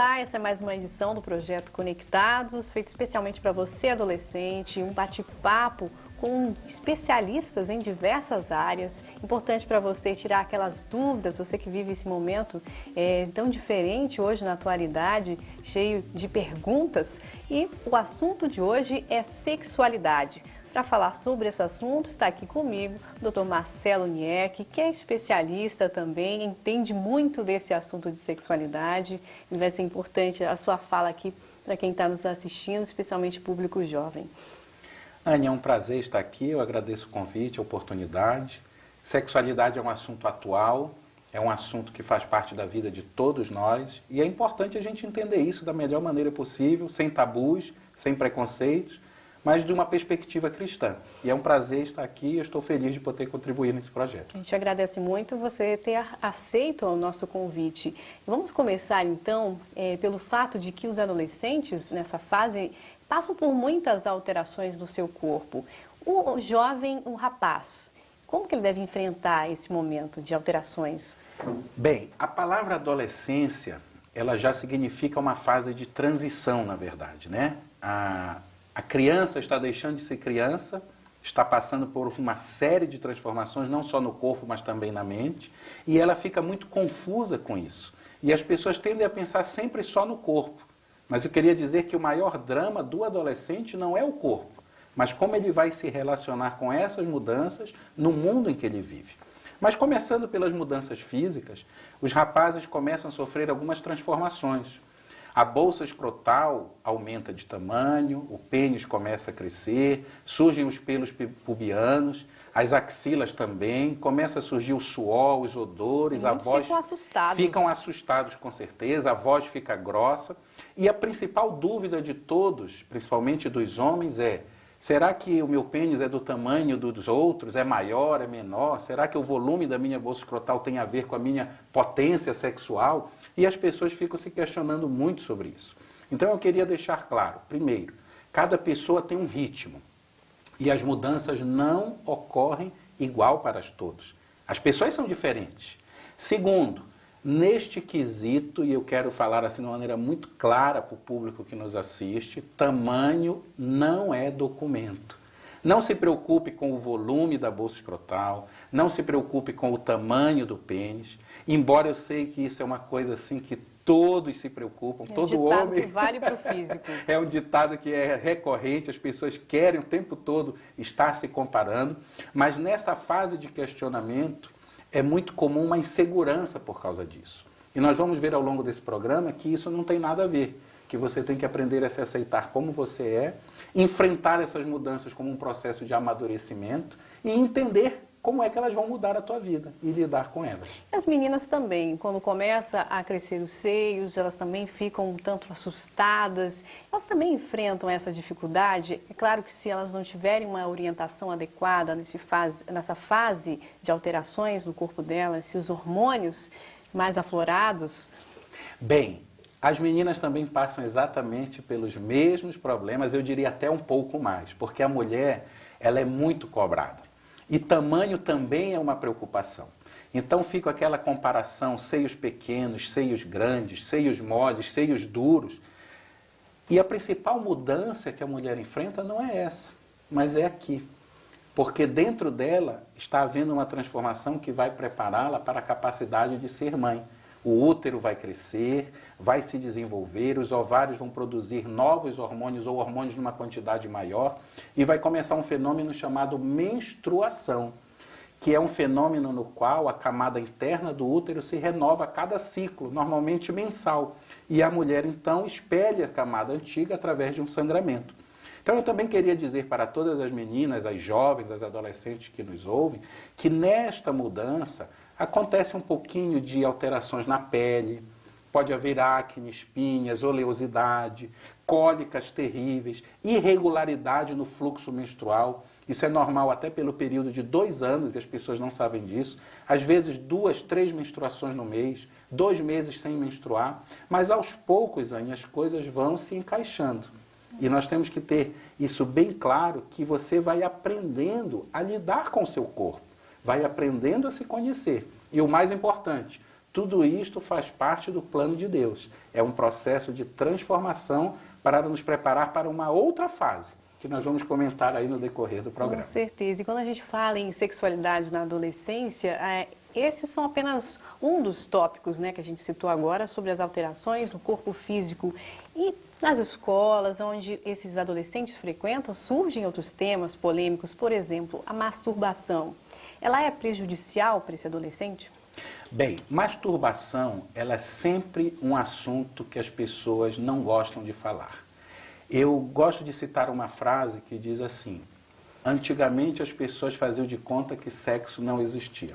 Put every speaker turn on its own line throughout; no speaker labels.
Olá, essa é mais uma edição do Projeto Conectados, feito especialmente para você, adolescente, um bate-papo com especialistas em diversas áreas. Importante para você tirar aquelas dúvidas, você que vive esse momento tão diferente hoje na atualidade, cheio de perguntas. E o assunto de hoje é sexualidade. Para falar sobre esse assunto, está aqui comigo o Dr. Marcelo Niek, que é especialista também, entende muito desse assunto de sexualidade. E vai ser importante a sua fala aqui para quem está nos assistindo, especialmente público jovem.
Anny, é um prazer estar aqui, eu agradeço o convite, a oportunidade. Sexualidade é um assunto atual, é um assunto que faz parte da vida de todos nós e é importante a gente entender isso da melhor maneira possível, sem tabus, sem preconceitos, mas de uma perspectiva cristã. E é um prazer estar aqui e eu estou feliz de poder contribuir nesse projeto.
A gente agradece muito você ter aceito o nosso convite. Vamos começar então pelo fato de que os adolescentes nessa fase passam por muitas alterações no seu corpo. O jovem, o rapaz, como que ele deve enfrentar esse momento de alterações?
Bem, a palavra adolescência, ela já significa uma fase de transição, na verdade, né? A criança está deixando de ser criança, está passando por uma série de transformações, não só no corpo, mas também na mente, e ela fica muito confusa com isso. E as pessoas tendem a pensar sempre só no corpo. Mas eu queria dizer que o maior drama do adolescente não é o corpo, mas como ele vai se relacionar com essas mudanças no mundo em que ele vive. Mas começando pelas mudanças físicas, os rapazes começam a sofrer algumas transformações. A bolsa escrotal aumenta de tamanho, o pênis começa a crescer, surgem os pelos pubianos, as axilas também, começa a surgir o suor, os odores, a voz...
ficam assustados.
Ficam assustados, com certeza, a voz fica grossa. E a principal dúvida de todos, principalmente dos homens, é: será que o meu pênis é do tamanho dos outros? É maior, é menor? Será que o volume da minha bolsa escrotal tem a ver com a minha potência sexual? E as pessoas ficam se questionando muito sobre isso. Então eu queria deixar claro, primeiro, cada pessoa tem um ritmo. E as mudanças não ocorrem igual para todos. As pessoas são diferentes. Segundo, neste quesito, e eu quero falar assim de uma maneira muito clara para o público que nos assiste, tamanho não é documento. Não se preocupe com o volume da bolsa escrotal, não se preocupe com o tamanho do pênis, embora eu sei que isso é uma coisa assim que todos se preocupam, todo homem...
É um ditado que vale para o físico.
É um ditado que é recorrente, as pessoas querem o tempo todo estar se comparando, mas nessa fase de questionamento é muito comum uma insegurança por causa disso. E nós vamos ver ao longo desse programa que isso não tem nada a ver, que você tem que aprender a se aceitar como você é, enfrentar essas mudanças como um processo de amadurecimento e entender como é que elas vão mudar a tua vida e lidar com elas.
As meninas também, quando começa a crescer os seios, elas também ficam um tanto assustadas, elas também enfrentam essa dificuldade. É claro que se elas não tiverem uma orientação adequada nessa fase de alterações no corpo delas, se os hormônios mais aflorados...
Bem, as meninas também passam exatamente pelos mesmos problemas, eu diria até um pouco mais, porque a mulher, ela é muito cobrada. E tamanho também é uma preocupação. Então fica aquela comparação, seios pequenos, seios grandes, seios moles, seios duros. E a principal mudança que a mulher enfrenta não é essa, mas é aqui. Porque dentro dela está havendo uma transformação que vai prepará-la para a capacidade de ser mãe. O útero vai crescer, vai se desenvolver, os ovários vão produzir novos hormônios ou hormônios numa quantidade maior e vai começar um fenômeno chamado menstruação, que é um fenômeno no qual a camada interna do útero se renova a cada ciclo, normalmente mensal. E a mulher, então, espelha a camada antiga através de um sangramento. Então, eu também queria dizer para todas as meninas, as jovens, as adolescentes que nos ouvem, que nesta mudança acontece um pouquinho de alterações na pele, pode haver acne, espinhas, oleosidade, cólicas terríveis, irregularidade no fluxo menstrual. Isso é normal até pelo período de 2 anos, e as pessoas não sabem disso. Às vezes 2, 3 menstruações no mês, 2 meses sem menstruar, mas aos poucos, Anny, as coisas vão se encaixando. E nós temos que ter isso bem claro, que você vai aprendendo a lidar com o seu corpo, vai aprendendo a se conhecer. E o mais importante, Tudo isto faz parte do plano de Deus. É um processo de transformação para nos preparar para uma outra fase, que nós vamos comentar aí no decorrer do programa.
Com certeza. E quando a gente fala em sexualidade na adolescência, esses são apenas um dos tópicos, né, que a gente citou agora sobre as alterações no corpo físico. E nas escolas, onde esses adolescentes frequentam, surgem outros temas polêmicos, por exemplo, a masturbação. Ela é prejudicial para esse adolescente?
Bem, masturbação, ela é sempre um assunto que as pessoas não gostam de falar. Eu gosto de citar uma frase que diz assim: antigamente as pessoas faziam de conta que sexo não existia.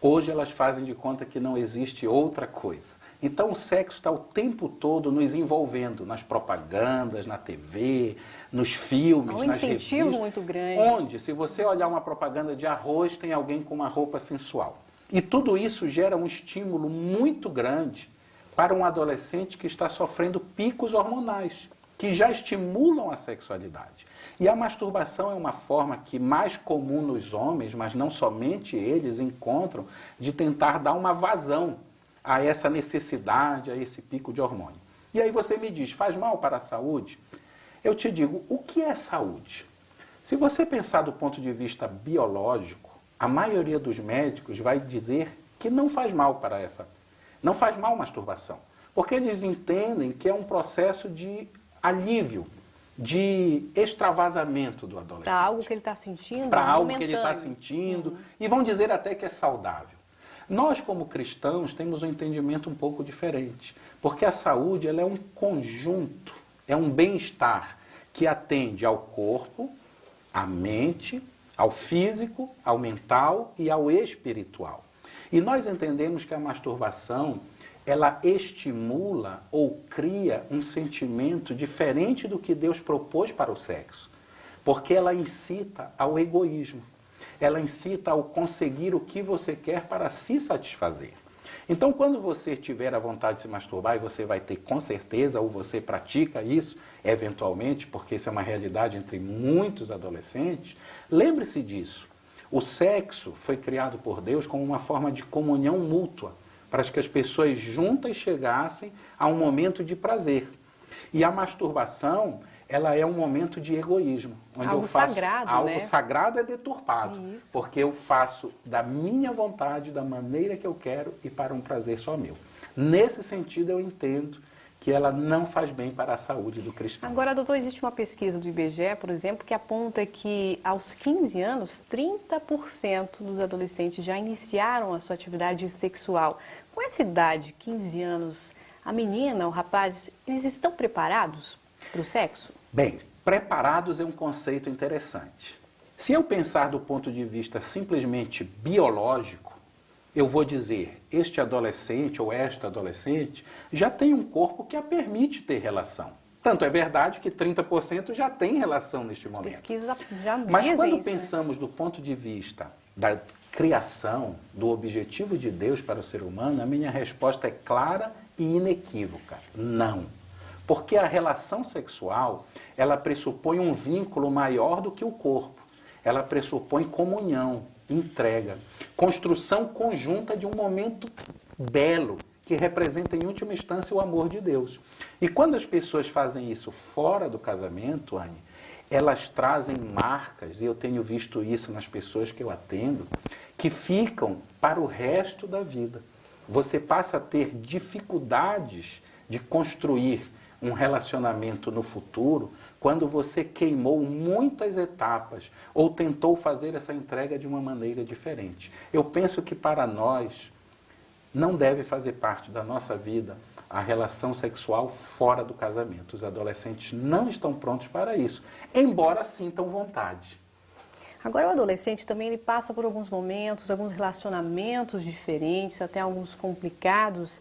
Hoje elas fazem de conta que não existe outra coisa. Então o sexo está o tempo todo nos envolvendo nas propagandas, na TV, nos filmes, nas revistas.
Um incentivo muito grande.
Onde, se você olhar uma propaganda de arroz, tem alguém com uma roupa sensual. E tudo isso gera um estímulo muito grande para um adolescente que está sofrendo picos hormonais, que já estimulam a sexualidade. E a masturbação é uma forma que mais comum nos homens, mas não somente eles, encontram de tentar dar uma vazão a essa necessidade, a esse pico de hormônio. E aí você me diz, faz mal para a saúde? Eu te digo, o que é saúde? Se você pensar do ponto de vista biológico, a maioria dos médicos vai dizer que não faz mal não faz mal a masturbação, porque eles entendem que é um processo de alívio, de extravasamento do adolescente.
Para algo que ele está sentindo,
para algo que ele está sentindo, e vão dizer até que é saudável. Nós, como cristãos, temos um entendimento um pouco diferente, porque a saúde ela é um conjunto, é um bem-estar que atende ao corpo, à mente, ao físico, ao mental e ao espiritual. E nós entendemos que a masturbação, ela estimula ou cria um sentimento diferente do que Deus propôs para o sexo, porque ela incita ao egoísmo, ela incita ao conseguir o que você quer para se satisfazer. Então, quando você tiver a vontade de se masturbar, e você vai ter com certeza, ou você pratica isso, eventualmente, porque isso é uma realidade entre muitos adolescentes, lembre-se disso. O sexo foi criado por Deus como uma forma de comunhão mútua, para que as pessoas juntas chegassem a um momento de prazer. E a masturbação, ela é um momento de egoísmo. Onde
algo
eu faço
sagrado,
algo
né?
sagrado é deturpado.
Isso.
Porque eu faço da minha vontade, da maneira que eu quero e para um prazer só meu. Nesse sentido, eu entendo que ela não faz bem para a saúde do cristão.
Agora, doutor, existe uma pesquisa do IBGE, por exemplo, que aponta que aos 15 anos, 30% dos adolescentes já iniciaram a sua atividade sexual. Com essa idade, 15 anos, a menina, o rapaz, eles estão preparados para o sexo?
Bem, preparados é um conceito interessante. Se eu pensar do ponto de vista simplesmente biológico, eu vou dizer, este adolescente ou esta adolescente já tem um corpo que a permite ter relação. Tanto é verdade que 30% já tem relação neste momento.
Pesquisas já
Mas
dizem
quando
isso,
pensamos do ponto de vista da criação, do objetivo de Deus para o ser humano, a minha resposta é clara e inequívoca. Não. Porque a relação sexual, ela pressupõe um vínculo maior do que o corpo. Ela pressupõe comunhão, entrega, construção conjunta de um momento belo, que representa em última instância o amor de Deus. E quando as pessoas fazem isso fora do casamento, Anne, elas trazem marcas, e eu tenho visto isso nas pessoas que eu atendo, que ficam para o resto da vida. Você passa a ter dificuldades de construir um relacionamento no futuro quando você queimou muitas etapas ou tentou fazer essa entrega de uma maneira diferente. Eu penso que para nós não deve fazer parte da nossa vida a relação sexual fora do casamento. Os adolescentes não estão prontos para isso, embora sintam vontade.
Agora, o adolescente também ele passa por alguns momentos, alguns relacionamentos diferentes, até alguns complicados,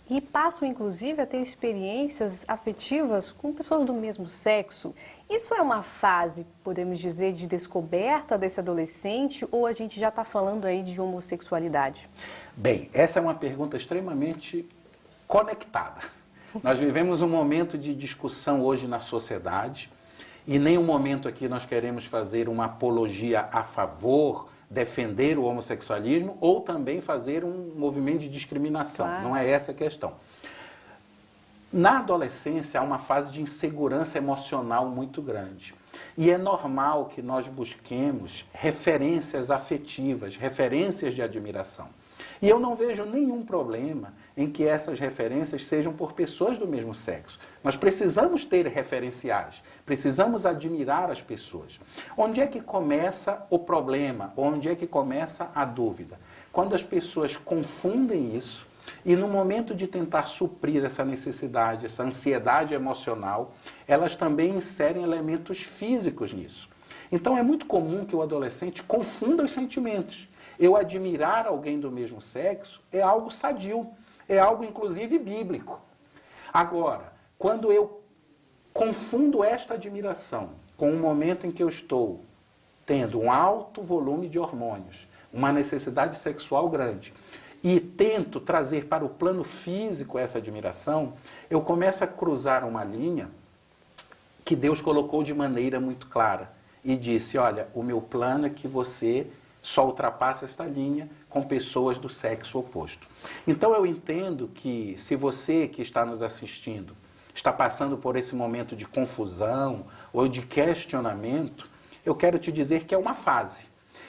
e passam, inclusive, a ter experiências afetivas com pessoas do mesmo sexo. Isso é uma fase, podemos dizer, de descoberta desse adolescente ou a gente já está falando aí de homossexualidade?
Bem, essa é uma pergunta extremamente conectada. Nós vivemos um momento de discussão hoje na sociedade e nem um momento aqui nós queremos fazer uma apologia a favor defender o homossexualismo ou também fazer um movimento de discriminação.
Claro.
Não é essa a questão. Na adolescência há uma fase de insegurança emocional muito grande. E é normal que nós busquemos referências afetivas, referências de admiração. E eu não vejo nenhum problema em que essas referências sejam por pessoas do mesmo sexo. Nós precisamos ter referenciais, precisamos admirar as pessoas. Onde é que começa o problema? Onde é que começa a dúvida? Quando as pessoas confundem isso e no momento de tentar suprir essa necessidade, essa ansiedade emocional, elas também inserem elementos físicos nisso. Então é muito comum que o adolescente confunda os sentimentos. Eu admirar alguém do mesmo sexo é algo sadio, é algo inclusive bíblico. Agora, quando eu confundo esta admiração com um momento em que eu estou tendo um alto volume de hormônios, uma necessidade sexual grande, e tento trazer para o plano físico essa admiração, eu começo a cruzar uma linha que Deus colocou de maneira muito clara e disse, olha, o meu plano é que você só ultrapassa esta linha com pessoas do sexo oposto. Então eu entendo que se você que está nos assistindo está passando por esse momento de confusão ou de questionamento, eu quero te dizer que é uma fase.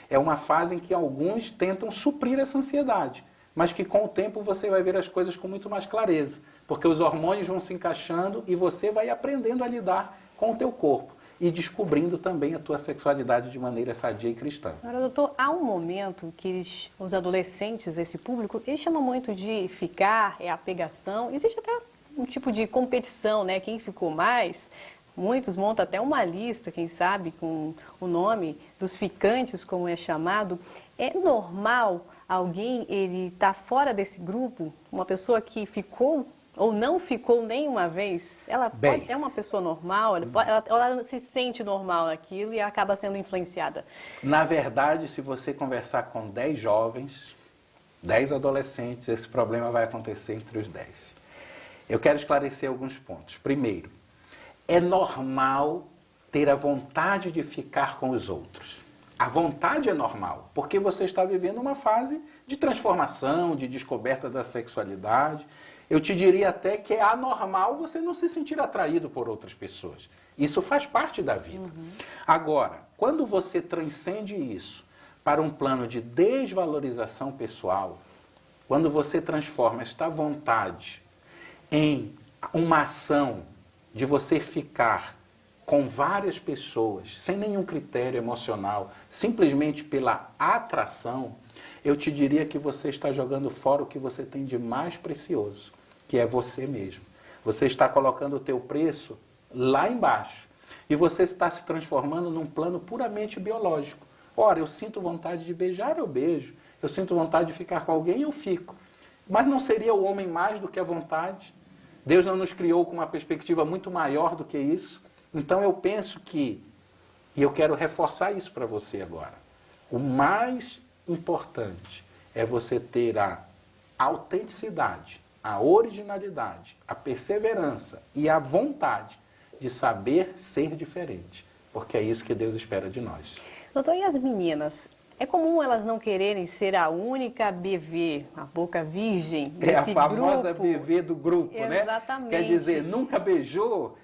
É uma fase em que alguns tentam suprir essa ansiedade, mas que com o tempo você vai ver as coisas com muito mais clareza, porque os hormônios vão se encaixando e você vai aprendendo a lidar com o teu corpo e descobrindo também a tua sexualidade de maneira sadia e cristã.
Agora, doutor, há um momento que os adolescentes, esse público, eles chamam muito de ficar, é a pegação. Existe até um tipo de competição, né? Quem ficou mais, muitos montam até uma lista, quem sabe, com o nome dos ficantes, como é chamado. É normal alguém ele tá fora desse grupo, uma pessoa que ficou ou não ficou nenhuma vez, ela é uma pessoa normal, ela se sente normal naquilo e acaba sendo influenciada?
Na verdade, se você conversar com 10 jovens, 10 adolescentes, esse problema vai acontecer entre os 10. Eu quero esclarecer alguns pontos. Primeiro, é normal ter a vontade de ficar com os outros. A vontade é normal, porque você está vivendo uma fase de transformação, de descoberta da sexualidade. Eu te diria até que é anormal você não se sentir atraído por outras pessoas. Isso faz parte da vida. Agora, quando você transcende isso para um plano de desvalorização pessoal, quando você transforma esta vontade em uma ação de você ficar com várias pessoas, sem nenhum critério emocional, simplesmente pela atração, eu te diria que você está jogando fora o que você tem de mais precioso, que é você mesmo. Você está colocando o teu preço lá embaixo e você está se transformando num plano puramente biológico. Ora, eu sinto vontade de beijar, eu beijo. Eu sinto vontade de ficar com alguém, eu fico. Mas não seria o homem mais do que a vontade? Deus não nos criou com uma perspectiva muito maior do que isso? Então eu penso que, e eu quero reforçar isso para você agora, o mais importante é você ter a autenticidade, a originalidade, a perseverança e a vontade de saber ser diferente, porque é isso que Deus espera de nós.
Doutor, e as meninas? É comum elas não quererem ser a única BV, a boca virgem desse grupo?
É a famosa BV do grupo, né?
Exatamente.
Quer dizer, nunca beijou?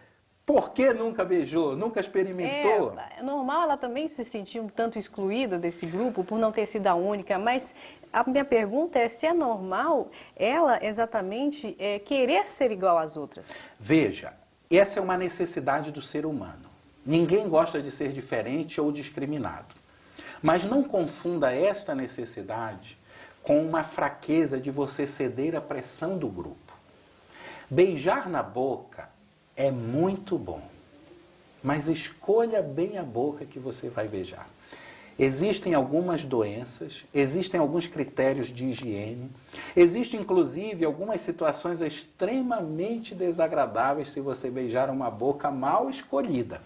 Por que nunca beijou? Nunca experimentou?
É normal ela também se sentir um tanto excluída desse grupo por não ter sido a única, mas a minha pergunta é se é normal ela exatamente querer ser igual às outras.
Veja, essa é uma necessidade do ser humano. Ninguém gosta de ser diferente ou discriminado. Mas não confunda esta necessidade com uma fraqueza de você ceder à pressão do grupo. Beijar na boca é muito bom, mas escolha bem a boca que você vai beijar. Existem algumas doenças, existem alguns critérios de higiene, existem inclusive algumas situações extremamente desagradáveis se você beijar uma boca mal escolhida.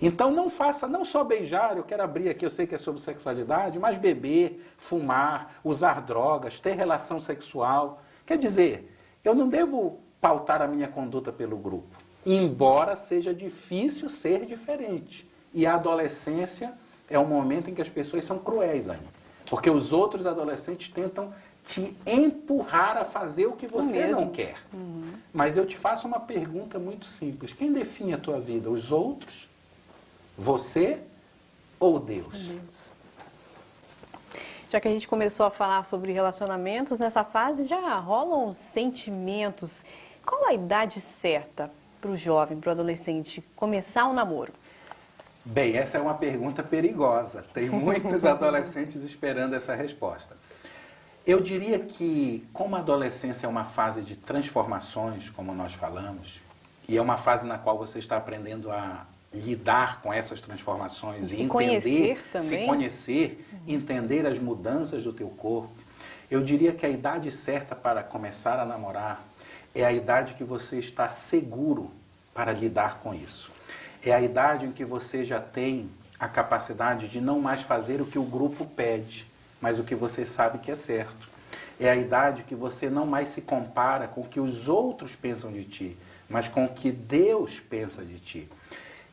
Então não faça, não só beijar, eu quero abrir aqui, eu sei que é sobre sexualidade, mas beber, fumar, usar drogas, ter relação sexual. Quer dizer, eu não devo pautar a minha conduta pelo grupo, embora seja difícil ser diferente. E a adolescência é um momento em que as pessoas são cruéis ainda. Porque os outros adolescentes tentam te empurrar a fazer o que você não quer. Mas eu te faço uma pergunta muito simples. Quem define a tua vida? Os outros? Você ou Deus?
Já que a gente começou a falar sobre relacionamentos, nessa fase já rolam sentimentos. Qual a idade certa para o jovem, para o adolescente começar um namoro?
Bem, essa é uma pergunta perigosa. Tem muitos adolescentes esperando essa resposta. Eu diria que, como a adolescência é uma fase de transformações, como nós falamos, e é uma fase na qual você está aprendendo a lidar com essas transformações e entender, se conhecer, entender as mudanças do teu corpo, eu diria que a idade certa para começar a namorar é a idade que você está seguro para lidar com isso. É a idade em que você já tem a capacidade de não mais fazer o que o grupo pede, mas o que você sabe que é certo. É a idade que você não mais se compara com o que os outros pensam de ti, mas com o que Deus pensa de ti.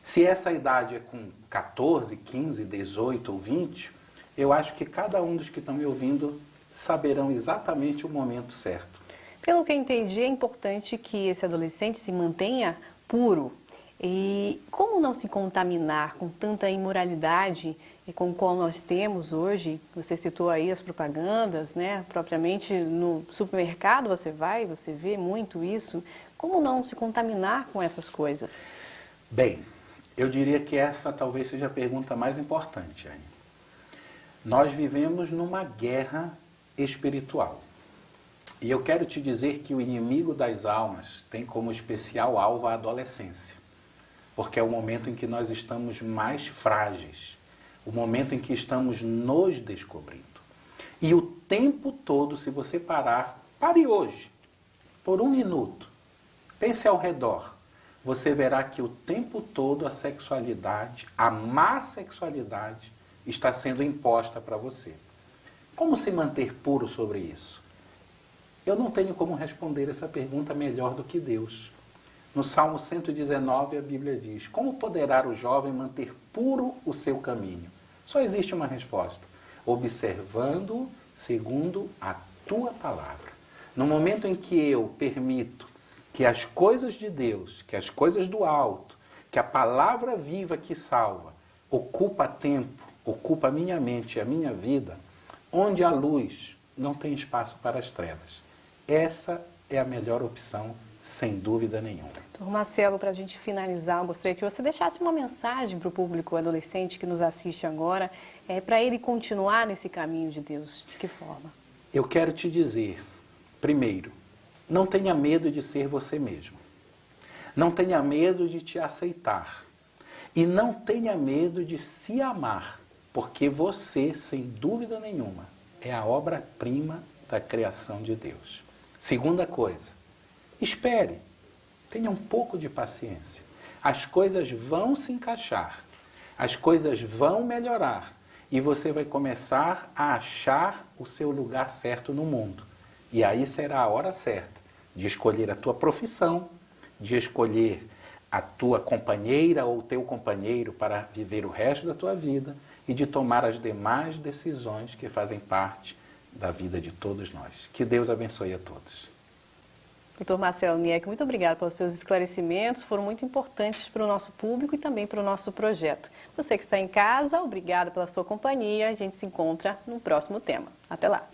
Se essa idade é com 14, 15, 18 ou 20, eu acho que cada um dos que estão me ouvindo saberão exatamente o momento certo.
Pelo que eu entendi, é importante que esse adolescente se mantenha puro. E como não se contaminar com tanta imoralidade e com o qual nós temos hoje? Você citou aí as propagandas, né? Propriamente no supermercado você vê muito isso. Como não se contaminar com essas coisas?
Bem, eu diria que essa talvez seja a pergunta mais importante, Anne. Nós vivemos numa guerra espiritual. E eu quero te dizer que o inimigo das almas tem como especial alvo a adolescência. Porque é o momento em que nós estamos mais frágeis, o momento em que estamos nos descobrindo. E o tempo todo, se você parar, pare hoje, por 1 minuto, pense ao redor, você verá que o tempo todo a sexualidade, a má sexualidade, está sendo imposta para você. Como se manter puro sobre isso? Eu não tenho como responder essa pergunta melhor do que Deus. No Salmo 119, a Bíblia diz: como poderá o jovem manter puro o seu caminho? Só existe uma resposta: observando segundo a tua palavra. No momento em que eu permito que as coisas de Deus, que as coisas do alto, que a palavra viva que salva, ocupa tempo, ocupa a minha mente e a minha vida, onde a luz não tem espaço para as trevas. Essa é a melhor opção, sem dúvida nenhuma.
Doutor Marcelo, para a gente finalizar, eu gostaria que você deixasse uma mensagem para o público adolescente que nos assiste agora, para ele continuar nesse caminho de Deus. De que forma?
Eu quero te dizer, primeiro, não tenha medo de ser você mesmo. Não tenha medo de te aceitar. E não tenha medo de se amar, porque você, sem dúvida nenhuma, é a obra-prima da criação de Deus. Segunda coisa, espere, tenha um pouco de paciência. As coisas vão se encaixar, as coisas vão melhorar e você vai começar a achar o seu lugar certo no mundo. E aí será a hora certa de escolher a tua profissão, de escolher a tua companheira ou o teu companheiro para viver o resto da tua vida e de tomar as demais decisões que fazem parte da vida de todos nós. Que Deus abençoe a todos.
Doutor Marcelo Niek, muito obrigado pelos seus esclarecimentos, foram muito importantes para o nosso público e também para o nosso projeto. Você que está em casa, obrigado pela sua companhia, a gente se encontra no próximo tema. Até lá!